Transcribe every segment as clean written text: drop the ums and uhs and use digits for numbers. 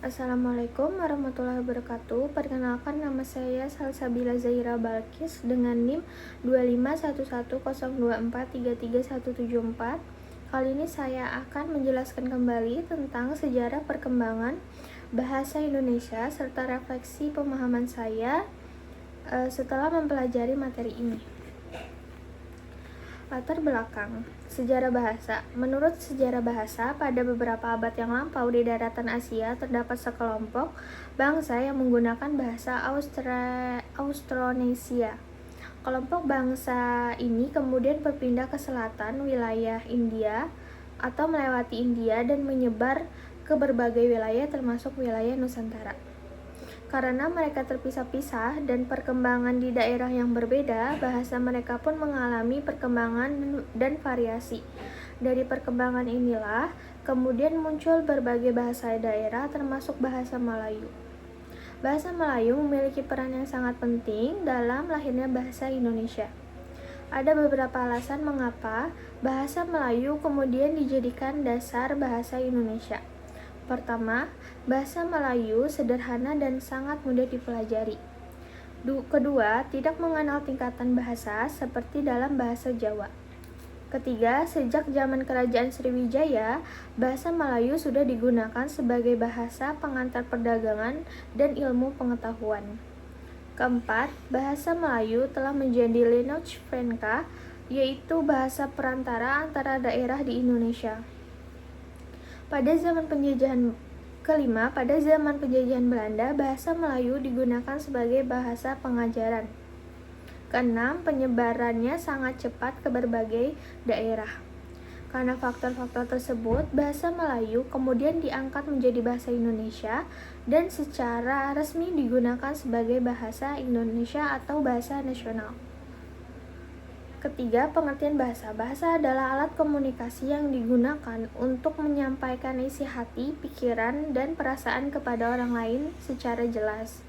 Assalamualaikum warahmatullahi wabarakatuh. Perkenalkan, nama saya Salsabila Zahira Balkis dengan NIM 251102433174. Kali ini saya akan menjelaskan kembali tentang sejarah perkembangan bahasa Indonesia serta refleksi pemahaman saya setelah mempelajari materi ini. Latar belakang sejarah bahasa. Menurut sejarah bahasa, pada beberapa abad yang lampau di daratan Asia terdapat sekelompok bangsa yang menggunakan bahasa Austronesia. Kelompok bangsa ini kemudian berpindah ke selatan wilayah India atau melewati India dan menyebar ke berbagai wilayah termasuk wilayah Nusantara. Karena mereka terpisah-pisah dan perkembangan di daerah yang berbeda, bahasa mereka pun mengalami perkembangan dan variasi. Dari perkembangan inilah, kemudian muncul berbagai bahasa daerah termasuk bahasa Melayu. Bahasa Melayu memiliki peran yang sangat penting dalam lahirnya bahasa Indonesia. Ada beberapa alasan mengapa bahasa Melayu kemudian dijadikan dasar bahasa Indonesia. Pertama, bahasa Melayu sederhana dan sangat mudah dipelajari. Kedua, tidak mengenal tingkatan bahasa seperti dalam bahasa Jawa. Ketiga, sejak zaman Kerajaan Sriwijaya, bahasa Melayu sudah digunakan sebagai bahasa pengantar perdagangan dan ilmu pengetahuan. Keempat, bahasa Melayu telah menjadi lineage franca, yaitu bahasa perantara antara daerah di Indonesia. Pada zaman penjajahan Belanda, bahasa Melayu digunakan sebagai bahasa pengajaran. Keenam, penyebarannya sangat cepat ke berbagai daerah. Karena faktor-faktor tersebut, bahasa Melayu kemudian diangkat menjadi bahasa Indonesia dan secara resmi digunakan sebagai bahasa Indonesia atau bahasa nasional. Ketiga, pengertian bahasa. Bahasa adalah alat komunikasi yang digunakan untuk menyampaikan isi hati, pikiran, dan perasaan kepada orang lain secara jelas.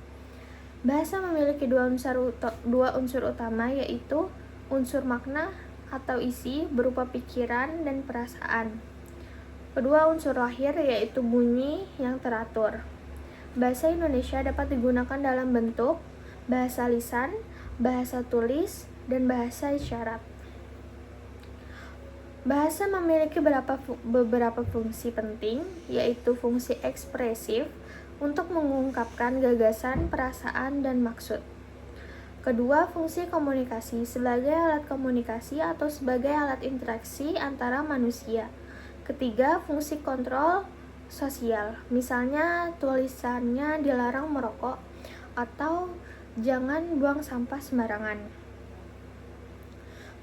Bahasa memiliki dua unsur utama, yaitu unsur makna atau isi berupa pikiran dan perasaan. Kedua unsur lahir yaitu bunyi yang teratur. Bahasa Indonesia dapat digunakan dalam bentuk bahasa lisan, bahasa tulis, dan bahasa isyarat. Bahasa memiliki beberapa fungsi penting, yaitu fungsi ekspresif untuk mengungkapkan gagasan, perasaan, dan maksud. Kedua, fungsi komunikasi sebagai alat komunikasi atau sebagai alat interaksi antara manusia. Ketiga, fungsi kontrol sosial, misalnya tulisannya dilarang merokok atau jangan buang sampah sembarangan.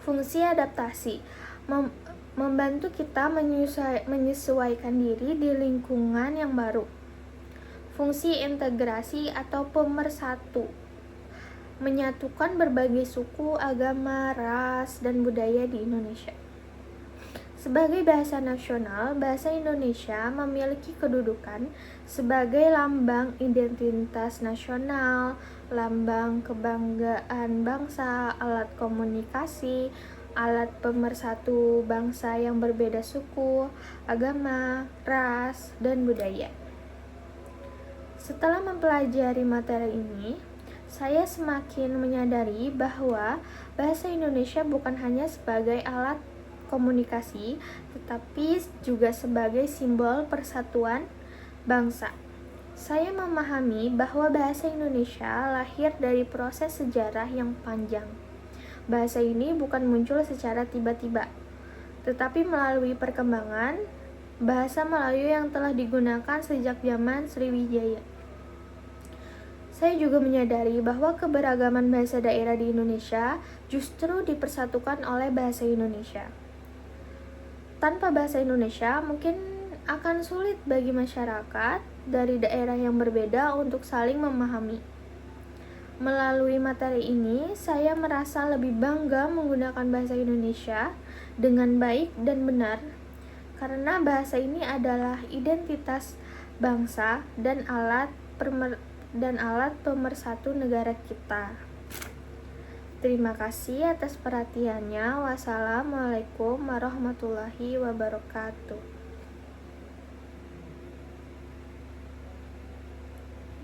Fungsi adaptasi, membantu kita menyesuaikan diri di lingkungan yang baru. Fungsi integrasi atau pemersatu, menyatukan berbagai suku, agama, ras, dan budaya di Indonesia. Sebagai bahasa nasional, bahasa Indonesia memiliki kedudukan sebagai lambang identitas nasional, lambang kebanggaan bangsa, alat komunikasi, alat pemersatu bangsa yang berbeda suku, agama, ras, dan budaya. Setelah mempelajari materi ini, saya semakin menyadari bahwa bahasa Indonesia bukan hanya sebagai alat komunikasi, tetapi juga sebagai simbol persatuan bangsa. Saya memahami bahwa bahasa Indonesia lahir dari proses sejarah yang panjang. Bahasa ini bukan muncul secara tiba-tiba, tetapi melalui perkembangan bahasa Melayu yang telah digunakan sejak zaman Sriwijaya. Saya juga menyadari bahwa keberagaman bahasa daerah di Indonesia justru dipersatukan oleh bahasa Indonesia. Tanpa bahasa Indonesia, mungkin akan sulit bagi masyarakat dari daerah yang berbeda untuk saling memahami. Melalui materi ini, saya merasa lebih bangga menggunakan bahasa Indonesia dengan baik dan benar, karena bahasa ini adalah identitas bangsa dan alat pemersatu negara kita. Terima kasih atas perhatiannya. Wassalamualaikum warahmatullahi wabarakatuh.